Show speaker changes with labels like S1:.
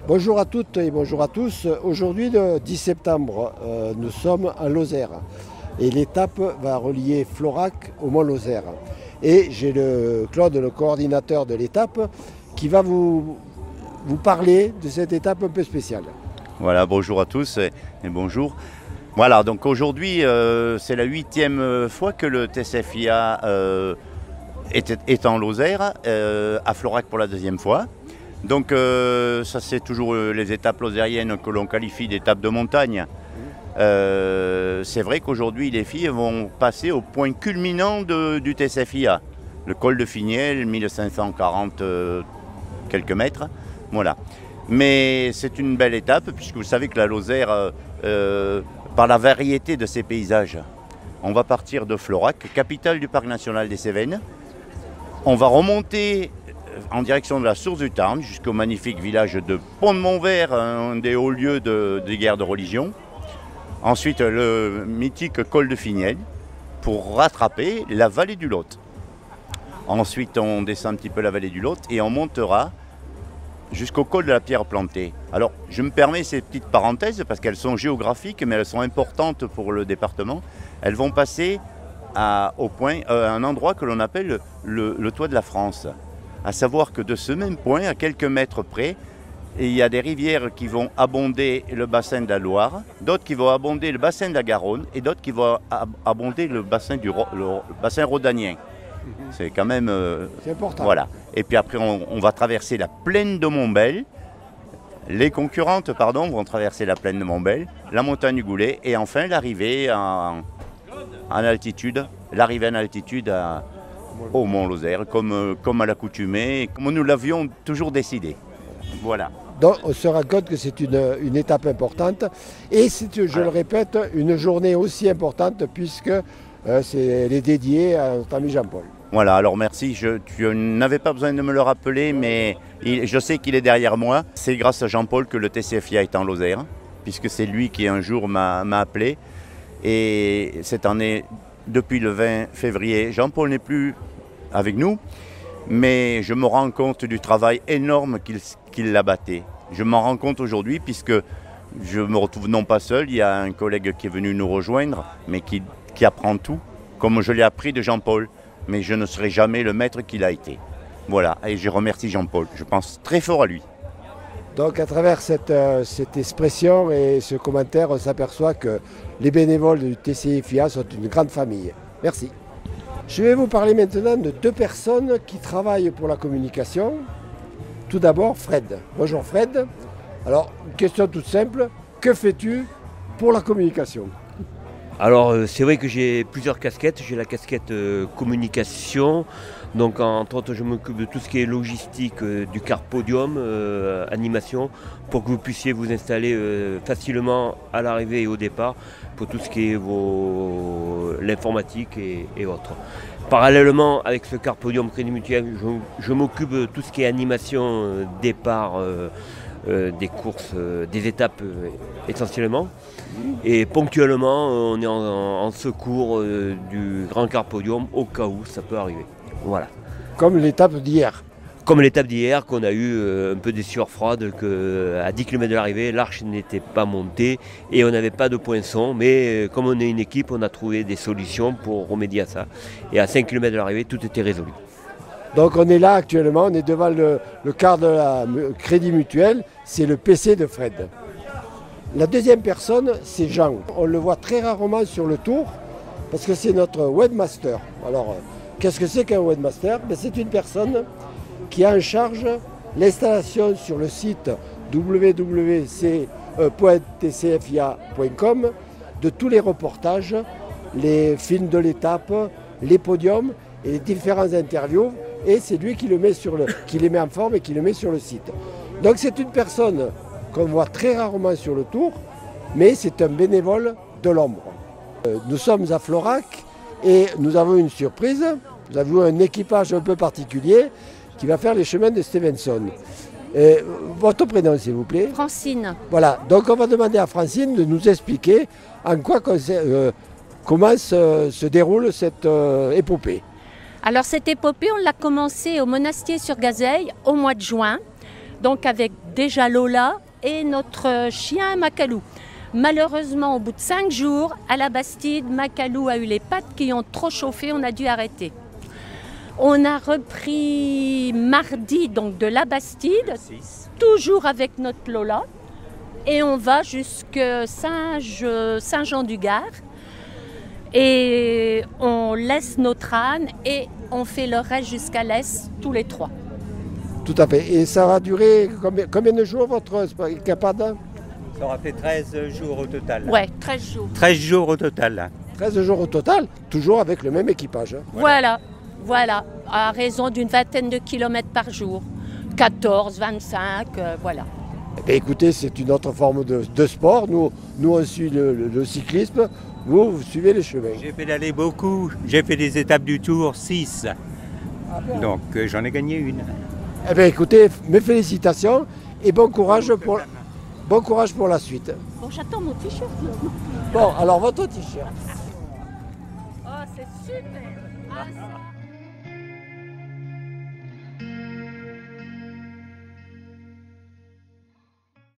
S1: Bonjour à toutes et bonjour à tous. Aujourd'hui, le 10 septembre, nous sommes à Lozère et l'étape va relier Florac au Mont Lozère. Et j'ai Claude, le coordinateur de l'étape, qui va vous parler de cette étape un peu spéciale.
S2: Voilà, bonjour à tous et bonjour. Voilà, donc aujourd'hui, c'est la 8e fois que le TCFIA est en Lozère, à Florac pour la 2e fois. Donc ça c'est toujours les étapes lozériennes que l'on qualifie d'étapes de montagne. C'est vrai qu'aujourd'hui les filles vont passer au point culminant du TCFIA, le col de Finiel, 1540 quelques mètres. Voilà. Mais c'est une belle étape puisque vous savez que la Lozère, par la variété de ses paysages, on va partir de Florac, capitale du parc national des Cévennes. On va remonter en direction de la source du Tarn jusqu'au magnifique village de Pont-de-Montvert, un des hauts lieux des guerres de religion. Ensuite, le mythique col de Finiel pour rattraper la vallée du Lot. Ensuite, on descend un petit peu la vallée du Lot et on montera jusqu'au col de la Pierre Plantée. Alors, je me permets ces petites parenthèses parce qu'elles sont géographiques, mais elles sont importantes pour le département. Elles vont passer à un endroit que l'on appelle le toit de la France. À savoir que de ce même point, à quelques mètres près, il y a des rivières qui vont abonder le bassin de la Loire, d'autres qui vont abonder le bassin de la Garonne et d'autres qui vont abonder le bassin rhodanien. C'est quand même...
S1: c'est important.
S2: Voilà. Et puis après, on va traverser la plaine de Montbel. Les concurrentes, vont traverser la plaine de Montbel, la montagne du Goulet et enfin l'arrivée en altitude, au Mont Lozère, comme à l'accoutumée, comme nous l'avions toujours décidé. Voilà.
S1: Donc on se rend compte que c'est une étape importante et c'est, je le répète, une journée aussi importante puisque elle est dédiée à notre ami Jean-Paul.
S2: Voilà, alors merci, tu n'avais pas besoin de me le rappeler, mais je sais qu'il est derrière moi. C'est grâce à Jean-Paul que le TCFIA est en Lozère, puisque c'est lui qui un jour m'a appelé. Et cette année, depuis le 20 février, Jean-Paul n'est plus avec nous, mais je me rends compte du travail énorme qu'il abattait. Je m'en rends compte aujourd'hui puisque je me retrouve non pas seul, il y a un collègue qui est venu nous rejoindre, mais qui apprend tout, comme je l'ai appris de Jean-Paul, mais je ne serai jamais le maître qu'il a été. Voilà, et je remercie Jean-Paul, je pense très fort à lui.
S1: Donc à travers cette expression et ce commentaire, on s'aperçoit que les bénévoles du TCFIA sont une grande famille. Merci. Je vais vous parler maintenant de deux personnes qui travaillent pour la communication. Tout d'abord, Fred. Bonjour Fred. Alors, une question toute simple. Que fais-tu pour la communication ?
S3: Alors c'est vrai que j'ai plusieurs casquettes. J'ai la casquette communication. Donc entre autres je m'occupe de tout ce qui est logistique du car podium, animation, pour que vous puissiez vous installer facilement à l'arrivée et au départ pour tout ce qui est l'informatique et autres. Parallèlement avec ce car podium Crédit Mutuel, je m'occupe de tout ce qui est animation, départ, des courses, des étapes essentiellement. Et ponctuellement on est en secours du grand car podium au cas où ça peut arriver. Voilà.
S1: Comme l'étape d'hier.
S3: Comme l'étape d'hier, qu'on a eu un peu des sueurs froides, qu'à 10 km de l'arrivée, l'arche n'était pas montée et on n'avait pas de poinçon. Mais comme on est une équipe, on a trouvé des solutions pour remédier à ça. Et à 5 km de l'arrivée, tout était résolu.
S1: Donc on est là actuellement, on est devant le car de la Crédit Mutuel, c'est le PC de Fred. La deuxième personne, c'est Jean. On le voit très rarement sur le tour parce que c'est notre webmaster. Alors, qu'est-ce que c'est qu'un webmaster ? C'est une personne qui a en charge l'installation sur le site www.tcfia.com de tous les reportages, les films de l'étape, les podiums et les différentes interviews. Et c'est lui qui les met en forme et qui les met sur le site. Donc c'est une personne qu'on voit très rarement sur le tour, mais c'est un bénévole de l'ombre. Nous sommes à Florac et nous avons une surprise. Nous avons un équipage un peu particulier qui va faire les chemins de Stevenson. Votre prénom, s'il vous plaît ?
S4: Francine.
S1: Voilà, donc on va demander à Francine de nous expliquer comment se déroule cette épopée.
S4: Alors cette épopée, on l'a commencée au Monastier sur Gazeille au mois de juin. Donc avec déjà Lola et notre chien Macalou. Malheureusement, au bout de 5 jours, à la Bastide, Macalou a eu les pattes qui ont trop chauffé, on a dû arrêter. On a repris mardi donc de la Bastide, toujours avec notre Lola. Et on va jusque Saint-Jean-du-Gard. Et on laisse notre âne et on fait le reste jusqu'à l'Est, tous les 3.
S1: Tout à fait. Et ça va durer combien de jours votre escapade?
S5: Ça aura fait 13 jours au total.
S4: Ouais, 13 jours.
S5: 13 jours au total.
S1: 13 jours au total, toujours avec le même équipage.
S4: Voilà, à raison d'une vingtaine de kilomètres par jour. 14, 25, voilà.
S1: Eh bien, écoutez, c'est une autre forme de sport. Nous on suit le cyclisme, vous suivez les chemins.
S5: J'ai pédalé beaucoup, j'ai fait des étapes du Tour, 6. Donc j'en ai gagné une.
S1: Eh bien, écoutez, mes félicitations et bon courage pour la suite.
S4: Bon, j'attends mon t-shirt.
S1: Bon, alors votre t-shirt.
S4: Oh, c'est super. Ah,